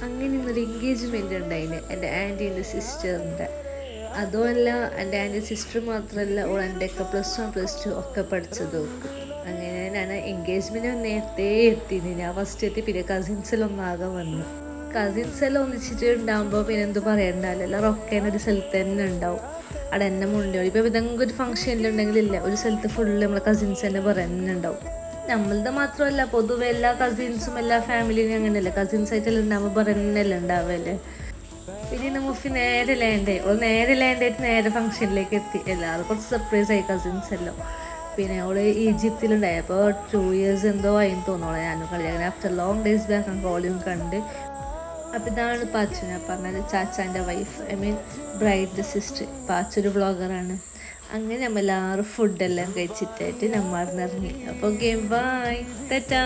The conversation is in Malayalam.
അങ്ങനെ ഇന്നൊരു എൻഗേജ്മെൻ്റ് ഉണ്ടായിന് എൻ്റെ ആൻറ്റീൻ്റെ സിസ്റ്ററിൻ്റെ. അതുമല്ല എൻ്റെ ആൻറ്റി സിസ്റ്റർ മാത്രമല്ല, ഓൾ എൻ്റെയൊക്കെ +1 +2 ഒക്കെ പഠിച്ചത് നോക്കും. അങ്ങനെ ഞാൻ എൻഗേജ്മെൻറ്റ് നേരത്തെ എത്തിന്. ഞാൻ ഫസ്റ്റ് എത്തി, പിന്നെ കസിൻസെല്ലാം ഒന്നാകെ വന്നു. കസിൻസ് എല്ലാം ഒന്നിച്ചിട്ട് ഉണ്ടാകുമ്പോൾ പിന്നെ എന്ത് പറയണ്ടല്ലോ, റൊക്കേനെ ഒരു സ്ഥലത്ത് തന്നെ ഉണ്ടാവും. അവിടെ എന്നെ മുണ്ടോ ഇപ്പോൾ ഇതെങ്കിലും ഒരു ഫംഗ്ഷനിലുണ്ടെങ്കിലില്ല, ഒരു സ്ഥലത്ത് ഫുള്ള് നമ്മളെ കസിൻസ് തന്നെ പറയുന്നുണ്ടാവും. നമ്മളത് മാത്രമല്ല, പൊതുവെ എല്ലാ കസിൻസും എല്ലാ ഫാമിലിയും അങ്ങനെയല്ലേ, കസിൻസായിട്ടെല്ലാം ഉണ്ടാകുമ്പോൾ പറയുന്നല്ലേ ഉണ്ടാവല്ലേ. പിന്നെ മുഫി നേരെ ലാൻഡായി, നേരെ ലാൻഡായിട്ട് നേരെ ഫംഗ്ഷനിലേക്ക് എത്തി. എല്ലാവരും കുറച്ച് സർപ്രൈസ് ആയി കസിൻസ് എല്ലാം. പിന്നെ അവള് ഈജിപ്തിലുണ്ടായി, അപ്പോൾ 2 years എന്തോ ആയിന്ന് തോന്നോളെ ഞാനും കളി. അങ്ങനെ ആഫ്റ്റർ ലോങ് ഡേയ്സ് ബാക്ക് കോളിയും കണ്ട്. അപ്പോൾ ഇതാണ് പാച്ചു, ഞാൻ പറഞ്ഞത് ചാച്ചാൻ്റെ വൈഫ്, ഐ മീൻ ബ്രൈഡിൻ്റെ സിസ്റ്റർ. പാച്ചൊരു വ്ളോഗറാണ്. അങ്ങനെ നമ്മൾ എല്ലാവരും ഫുഡെല്ലാം കഴിച്ചിട്ടായിട്ട് നമ്മൾ ഇറങ്ങി. അപ്പോൾ ഓക്കെ, ബൈ, ടാറ്റാ.